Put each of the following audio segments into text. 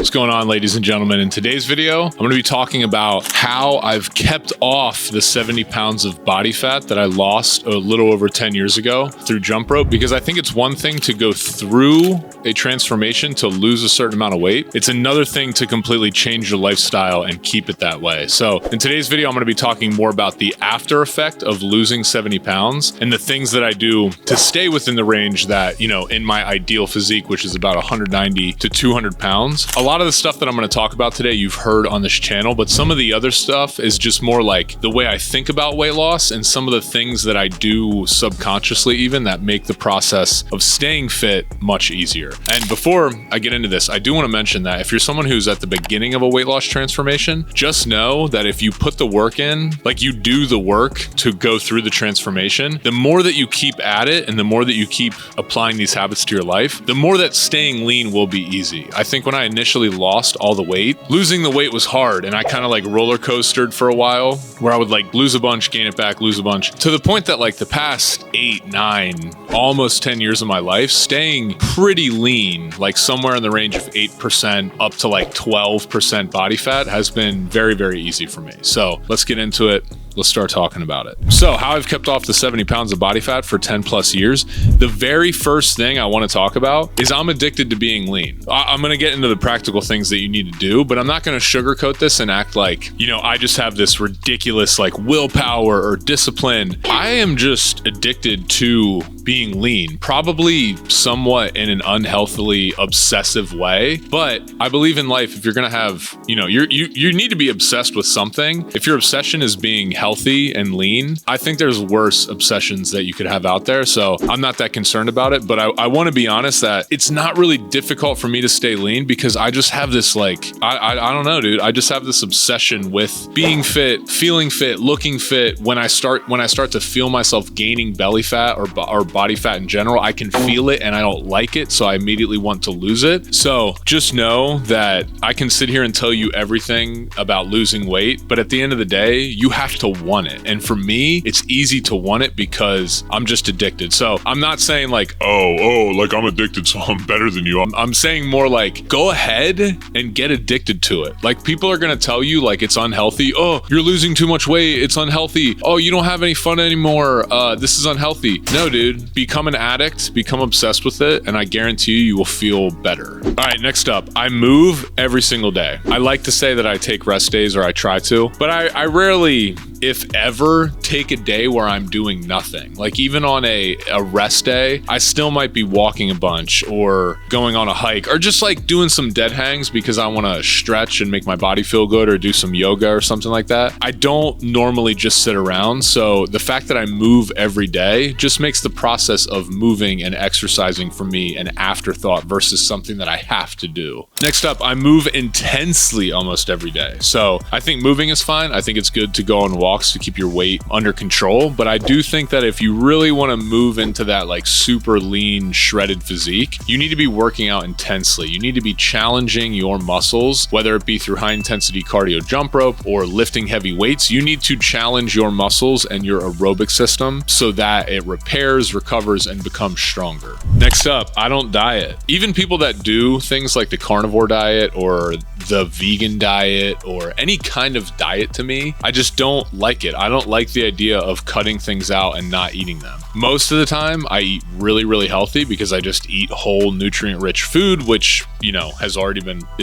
What's going on, ladies and gentlemen? In today's video, I'm going to be talking about how I've kept off the 70 pounds of body fat that I lost a little over 10 years ago through jump rope, because I think it's one thing to go through a transformation to lose a certain amount of weight. It's another thing to completely change your lifestyle and keep it that way. So in today's video, I'm going to be talking more about the after effect of losing 70 pounds and the things that I do to stay within the range that, in my ideal physique, which is about 190 to 200 pounds. A lot of the stuff that I'm going to talk about today, you've heard on this channel, but some of the other stuff is just more like the way I think about weight loss and some of the things that I do subconsciously even that make the process of staying fit much easier. And before I get into this, I do want to mention that if you're someone who's at the beginning of a weight loss transformation, just know that if you put the work in, like you do the work to go through the transformation, the more that you keep at it and the more that you keep applying these habits to your life, the more that staying lean will be easy. I think when I initially lost all the weight, losing the weight was hard, and I kind of like roller coastered for a while where I would like lose a bunch, gain it back, lose a bunch, to the point that like the past 8, 9, almost 10 years of my life, staying pretty lean, like somewhere in the range of 8% up to like 12% body fat has been very, very easy for me. So let's get into it. Let's start talking about it. So how I've kept off the 70 pounds of body fat for 10 plus years. The very first thing I want to talk about is I'm addicted to being lean. I'm going to get into the practical things that you need to do, but I'm not going to sugarcoat this and act like, I just have this ridiculous like willpower or discipline. I am just addicted to being lean, probably somewhat in an unhealthily obsessive way. But I believe in life, if you're going to have, you need to be obsessed with something. If your obsession is being healthy and lean, I think there's worse obsessions that you could have out there. So I'm not that concerned about it, but I want to be honest that it's not really difficult for me to stay lean because I just have this like, I don't know, dude. I just have this obsession with being fit, feeling fit, looking fit. When I start to feel myself gaining belly fat or body fat in general, I can feel it and I don't like it. So I immediately want to lose it. So just know that I can sit here and tell you everything about losing weight, but at the end of the day, you have to want it. And for me, it's easy to want it because I'm just addicted. So I'm not saying like, like I'm addicted, so I'm better than you. I'm saying more like, go ahead and get addicted to it. Like people are going to tell you like it's unhealthy. Oh, you're losing too much weight. It's unhealthy. Oh, you don't have any fun anymore. This is unhealthy. No, dude. Become an addict, become obsessed with it, and I guarantee you will feel better. All right, next up, I move every single day. I like to say that I take rest days, or I try to, but I rarely, if ever, take a day where I'm doing nothing. Like even on a rest day, I still might be walking a bunch or going on a hike or just like doing some dead hangs because I want to stretch and make my body feel good or do some yoga or something like that. I don't normally just sit around. So the fact that I move every day just makes the process of moving and exercising for me an afterthought versus something that I have to do. Next up, I move intensely almost every day. So I think moving is fine. I think it's good to go on walks to keep your weight under control. But I do think that if you really want to move into that like super lean, shredded physique, you need to be working out intensely. You need to be challenging your muscles, whether it be through high intensity cardio jump rope or lifting heavy weights. You need to challenge your muscles and your aerobic system so that it repairs, recovers, and becomes stronger. Next up, I don't diet. Even people that do things like the carnivore diet or the vegan diet or any kind of diet, to me, I just don't like it. I don't like the idea of cutting things out and not eating them. Most of the time, I eat really, really healthy because I just eat whole nutrient-rich food, which, is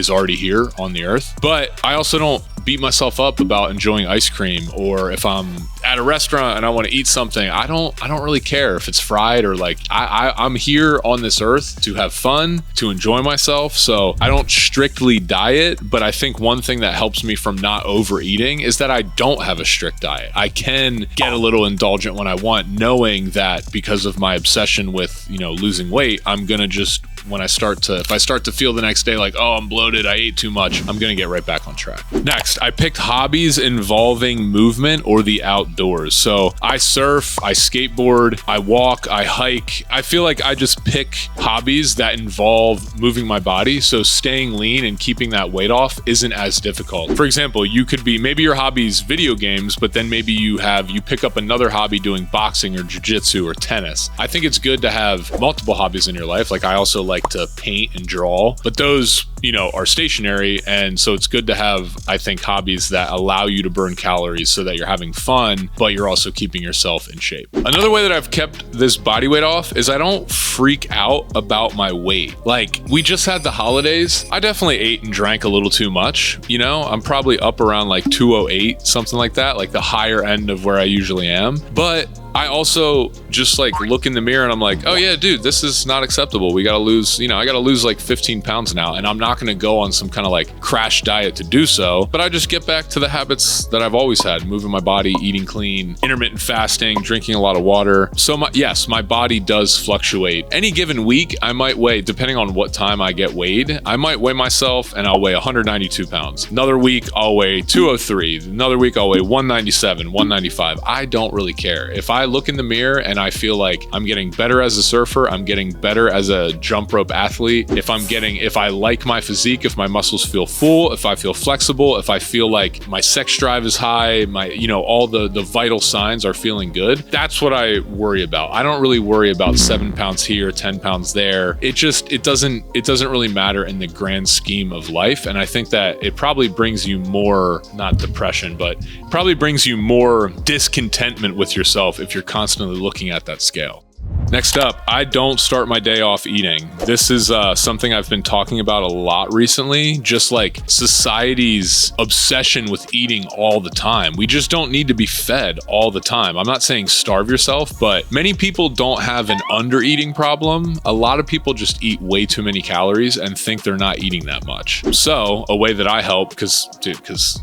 already here on the earth. But I also don't beat myself up about enjoying ice cream, or if I'm at a restaurant and I want to eat something, I don't really care if it's fried or like I'm here on this earth to have fun, to enjoy myself. So I don't strictly diet, but I think one thing that helps me from not overeating is that I don't have a strict diet. I can get a little indulgent when I want, knowing that because of my obsession with, losing weight, I'm gonna just, if I start to feel the next day like, oh, I'm bloated, I ate too much, I'm gonna get right back on track. Next, I picked hobbies involving movement or the outdoors. So I surf, I skateboard, I walk, I hike. I feel like I just pick hobbies that involve moving my body. So staying lean and keeping that weight off isn't as difficult. For example, maybe your hobby's video games, but then maybe you pick up another hobby doing boxing or jiu-jitsu or tennis. I think it's good to have multiple hobbies in your life. Like I also like to paint and draw, but those, you know, are stationary. And so it's good to have, I think, hobbies that allow you to burn calories so that you're having fun, but you're also keeping yourself in shape. Another way that I've kept this body weight off is I don't freak out about my weight. Like, we just had the holidays. I definitely ate and drank a little too much. You know, I'm probably up around like 208, something like that, like the higher end of where I usually am. But I also just like look in the mirror and I'm like, oh yeah, dude, this is not acceptable. We got to lose, you know, I got to lose like 15 pounds now. And I'm not going to go on some kind of like crash diet to do so. But I just get back to the habits that I've always had: moving my body, eating clean, intermittent fasting, drinking a lot of water. So yes, my body does fluctuate. Any given week, I might weigh, depending on what time I get weighed, I might weigh myself and I'll weigh 192 pounds. Another week, I'll weigh 203. Another week, I'll weigh 197, 195. I don't really care. If I look in the mirror and I feel like I'm getting better as a surfer, I'm getting better as a jump rope athlete, if I like my physique, if my muscles feel full, if I feel flexible, if I feel like my sex drive is high, my, you know, all the vital signs are feeling good, that's what I worry about. I don't really worry about 7 pounds here, 10 pounds there. It doesn't really matter in the grand scheme of life. And I think that it probably brings you more, not depression, but probably brings you more discontentment with yourself if you're constantly looking at that scale. Next up, I don't start my day off eating. This is something I've been talking about a lot recently, just like society's obsession with eating all the time. We just don't need to be fed all the time. I'm not saying starve yourself, but many people don't have an under-eating problem. A lot of people just eat way too many calories and think they're not eating that much. So a way that I help, because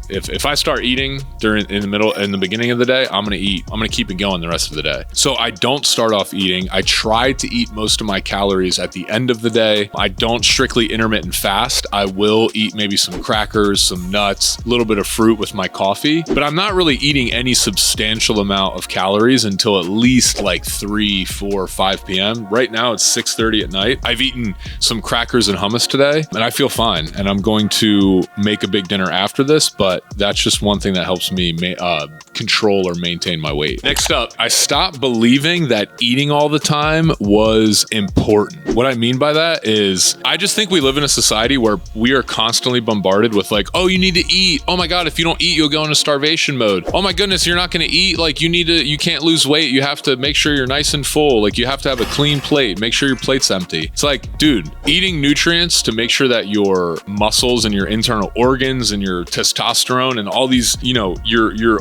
if I start eating in the beginning of the day, I'm gonna eat. I'm gonna keep it going the rest of the day. So I don't start off eating. I try to eat most of my calories at the end of the day. I don't strictly intermittent fast. I will eat maybe some crackers, some nuts, a little bit of fruit with my coffee, but I'm not really eating any substantial amount of calories until at least like 3, 4, 5 p.m. Right now it's 6:30 at night. I've eaten some crackers and hummus today and I feel fine. And I'm going to make a big dinner after this, but that's just one thing that helps me control or maintain my weight. Next up, I stopped believing that eating all the time was important. What I mean by that is I just think we live in a society where we are constantly bombarded with like, oh, you need to eat. Oh my God, if you don't eat, you'll go into starvation mode. Oh my goodness, you're not going to eat. Like you can't lose weight. You have to make sure you're nice and full. Like you have to have a clean plate. Make sure your plate's empty. It's like, dude, eating nutrients to make sure that your muscles and your internal organs and your testosterone and all these, you know,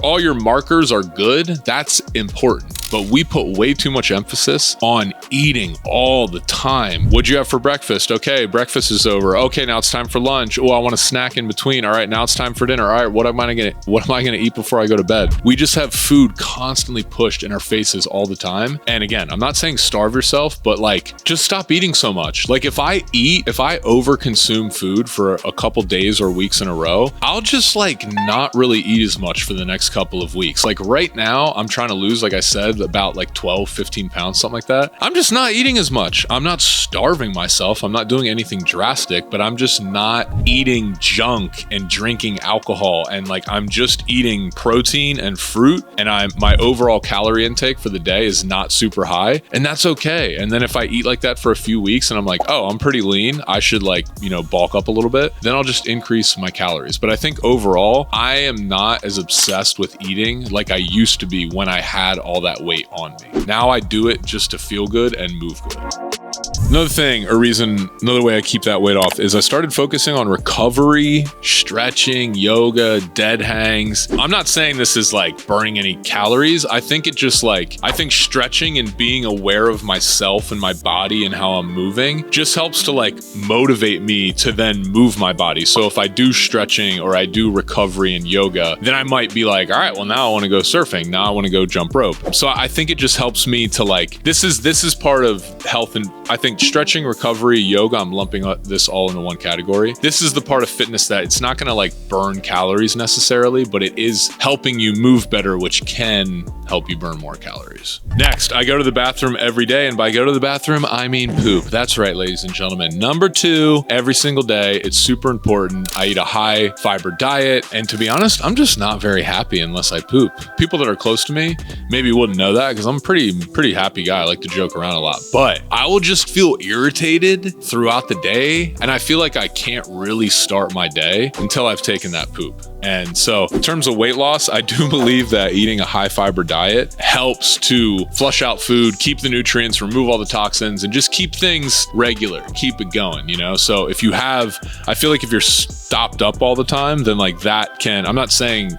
all your markers are good. That's important. But we put way too much emphasis on eating all the time. What'd you have for breakfast? Okay, breakfast is over. Okay, now it's time for lunch. Oh, I want a snack in between. All right, now it's time for dinner. All right, what am I gonna eat before I go to bed? We just have food constantly pushed in our faces all the time. And again, I'm not saying starve yourself, but like just stop eating so much. Like if I over consume food for a couple days or weeks in a row, I'll just like not really eat as much for the next couple of weeks. Like right now, I'm trying to lose, like I said, about like 12, 15 pounds, something like that. I'm just not eating as much. I'm not starving myself. I'm not doing anything drastic, but I'm just not eating junk and drinking alcohol. And like, I'm just eating protein and fruit. And my overall calorie intake for the day is not super high. And that's okay. And then if I eat like that for a few weeks and I'm like, oh, I'm pretty lean, I should like, you know, bulk up a little bit, then I'll just increase my calories. But I think overall, I am not as obsessed with eating like I used to be when I had all that weight on me. Now I do it just to feel good and move good. Another way I keep that weight off is I started focusing on recovery, stretching, yoga, dead hangs. I'm not saying this is like burning any calories. I think stretching and being aware of myself and my body and how I'm moving just helps to like motivate me to then move my body. So if I do stretching or I do recovery and yoga, then I might be like, all right, well now I want to go surfing. Now I want to go jump rope. So I think it just helps me to like, this is part of health, and I think stretching, recovery, yoga, I'm lumping this all into one category. This is the part of fitness that it's not going to like burn calories necessarily, but it is helping you move better, which can help you burn more calories. Next, I go to the bathroom every day, and by go to the bathroom, I mean poop. That's right, ladies and gentlemen. Number 2, every single day, it's super important. I eat a high fiber diet, and to be honest, I'm just not very happy unless I poop. People that are close to me maybe wouldn't know that because I'm a pretty happy guy. I like to joke around a lot, but I will just feel irritated throughout the day, and I feel like I can't really start my day until I've taken that poop. And so in terms of weight loss, I do believe that eating a high fiber diet helps to flush out food, keep the nutrients, remove all the toxins, and just keep things regular, keep it going, you know? So if you have, I feel like if you're stopped up all the time, then like that can, I'm not saying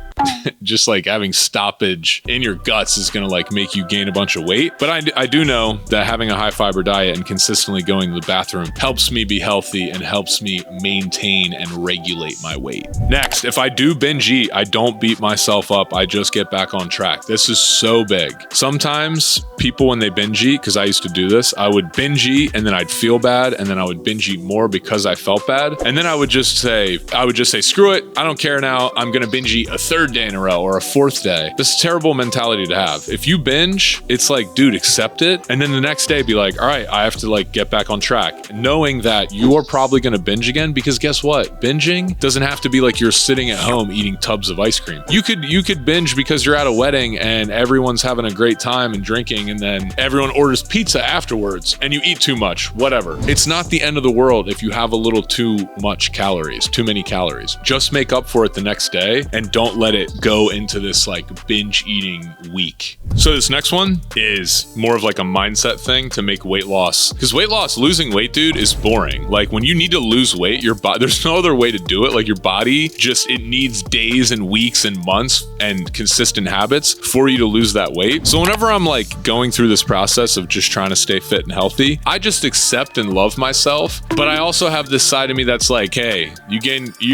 just like having stoppage in your guts is gonna like make you gain a bunch of weight. But I do know that having a high fiber diet and consistently going to the bathroom helps me be healthy and helps me maintain and regulate my weight. Next, if I do binge eat, I don't beat myself up. I just get back on track. This is so big. Sometimes people, when they binge eat, because I used to do this, I would binge eat and then I'd feel bad, and then I would binge eat more because I felt bad. And then I would just say, screw it. I don't care now. I'm gonna binge eat a third day in a row or a 4th day. This is a terrible mentality to have. If you binge, it's like, dude, accept it. And then the next day be like, all right, I have to like get back on track, knowing that you are probably going to binge again, because guess what? Binging doesn't have to be like you're sitting at home eating tubs of ice cream. You could binge because you're at a wedding and everyone's having a great time and drinking, and then everyone orders pizza afterwards and you eat too much, whatever. It's not the end of the world if you have a little too many calories. Just make up for it the next day and don't let it go into this like binge eating week. So this next one is more of like a mindset thing to make weight loss, because losing weight, dude, is boring. Like when you need to lose weight, your body, there's no other way to do it. Like your body just, it needs days and weeks and months and consistent habits for you to lose that weight. So whenever I'm like going through this process of just trying to stay fit and healthy, I just accept and love myself. But I also have this side of me that's like, hey, you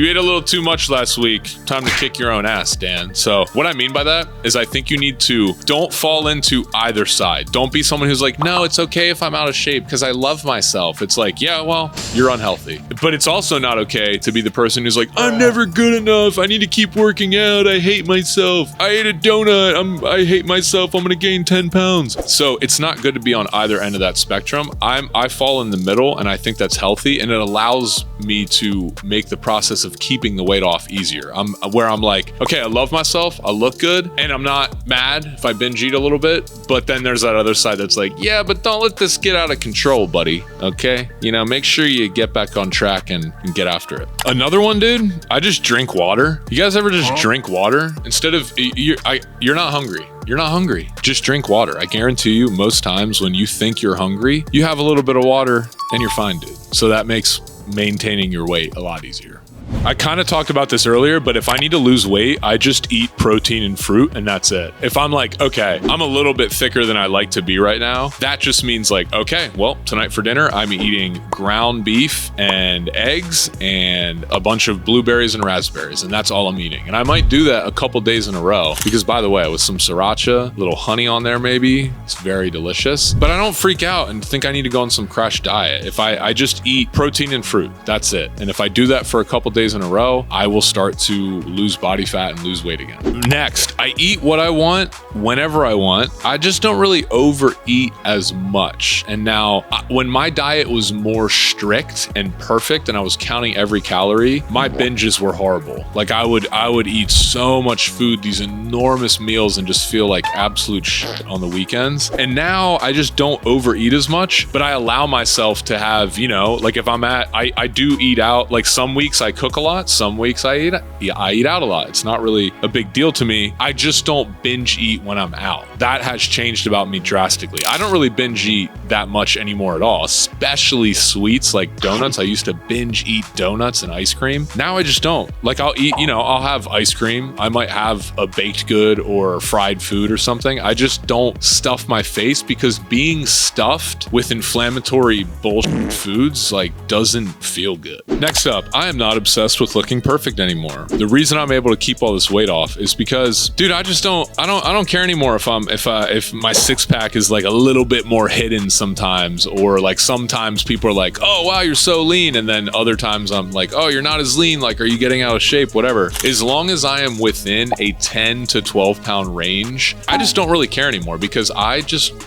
ate a little too much last week. Time to kick your own ass, Dan. So what I mean by that is I think you need to, don't fall into either side. Don't be someone who's like, no, it's okay if I'm out of shape because I love myself. It's like, yeah, well, you're unhealthy. But it's also not okay to be the person who's like, I'm never good enough. I need to keep working out. I hate myself. I ate a donut. I hate myself. I'm going to gain 10 pounds. So it's not good to be on either end of that spectrum. I fall in the middle, and I think that's healthy, and it allows me to make the process of keeping the weight off easier. I'm like, okay, I love myself, I look good, and I'm not mad if I binge eat a little bit. But then there's that other side that's like, yeah, but don't let this get out of control, buddy. Okay, make sure you get back on track and get after it. Another one, dude, I just drink water. You guys ever just drink water instead of you're not hungry? You're not hungry. Just drink water. I guarantee you, most times when you think you're hungry, you have a little bit of water and you're fine, dude. So that makes maintaining your weight a lot easier. I kind of talked about this earlier, but if I need to lose weight, I just eat protein and fruit, and that's it. If I'm like, okay, I'm a little bit thicker than I like to be right now, that just means like, okay, well, tonight for dinner, I'm eating ground beef and eggs and a bunch of blueberries and raspberries, and that's all I'm eating. And I might do that a couple days in a row because, by the way, with some sriracha, little honey on there maybe, it's very delicious. But I don't freak out and think I need to go on some crash diet. If I just eat protein and fruit, that's it. And if I do that for a couple days in a row, I will start to lose body fat and lose weight again. Next, I eat what I want whenever I want. I just don't really overeat as much. And now, when my diet was more strict and perfect and I was counting every calorie, my binges were horrible. Like I would eat so much food, these enormous meals, and just feel like absolute shit on the weekends. And now I just don't overeat as much, but I allow myself to have, like if I'm I do eat out. Like some weeks I cook a lot, some weeks I eat out a lot. It's not really a big deal to me. I just don't binge eat when I'm out. That has changed about me drastically. I don't really binge eat that much anymore at all, especially sweets like donuts. I used to binge eat donuts and ice cream. Now I just don't. Like I'll eat, I'll have ice cream. I might have a baked good or fried food or something. I just don't stuff my face because being stuffed with inflammatory bullshit foods like doesn't feel good. Next up, I am not obsessed obsessed with looking perfect anymore. The reason I'm able to keep all this weight off is because, dude, I don't care anymore if my six pack is like a little bit more hidden sometimes, or like sometimes people are like, oh wow, you're so lean, and then other times I'm like, oh, you're not as lean, like, are you getting out of shape, whatever. As long as I am within a 10 to 12 pound range, I just don't really care anymore, because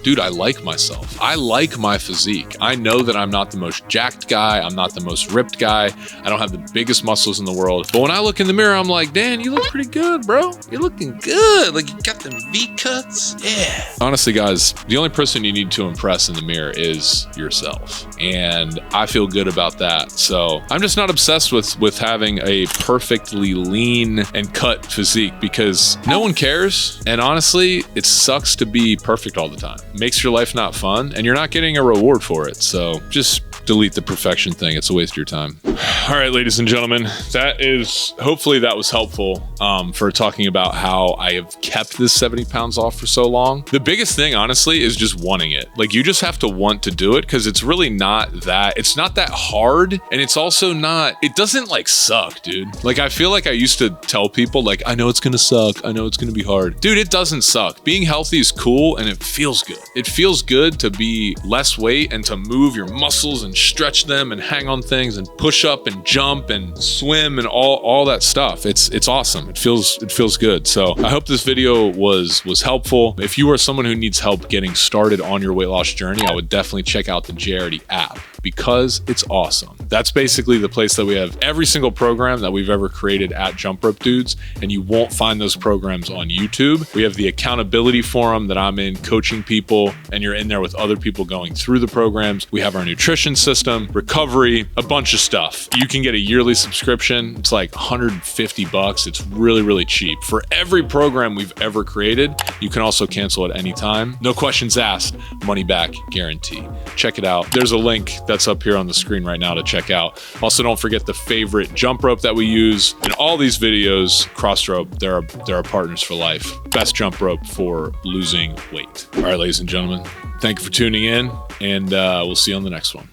dude, I like myself. I like my physique. I know that I'm not the most jacked guy, I'm not the most ripped guy, I don't have the biggest muscles in the world, but when I look in the mirror, I'm like, Dan, you look pretty good, bro. You're looking good. Like, you got them V cuts. Yeah. Honestly, guys, the only person you need to impress in the mirror is yourself. And I feel good about that. So I'm just not obsessed with having a perfectly lean and cut physique, because no one cares. And honestly, it sucks to be perfect all the time. It makes your life not fun, and you're not getting a reward for it. So just delete the perfection thing. It's a waste of your time. All right, ladies and gentlemen, hopefully that was helpful for talking about how I have kept this 70 pounds off for so long. The biggest thing, honestly, is just wanting it. Like, you just have to want to do it, because it's really it's not that hard. And it's also it doesn't like suck, dude. Like, I feel like I used to tell people, like, I know it's gonna suck, I know it's gonna be hard. Dude, it doesn't suck. Being healthy is cool, and it feels good. It feels good to be less weight and to move your muscles and stretch them and hang on things and push up and jump and swim and all that stuff. It's awesome. It feels good. So I hope this video was helpful. If you are someone who needs help getting started on your weight loss journey, I would definitely check out the JRD app, because it's awesome. That's basically the place that we have every single program that we've ever created at Jump Rope Dudes, and you won't find those programs on YouTube. We have the accountability forum that I'm in, coaching people, and you're in there with other people going through the programs. We have our nutrition system, recovery, a bunch of stuff. You can get a yearly subscription. It's like $150. It's really, really cheap. For every program we've ever created, you can also cancel at any time. No questions asked, money back guarantee. Check it out. There's a link that's up here on the screen right now to check out. Also, don't forget the favorite jump rope that we use in all these videos, Cross Rope. They're our partners for life. Best jump rope for losing weight. All right, ladies and gentlemen, thank you for tuning in, and we'll see you on the next one.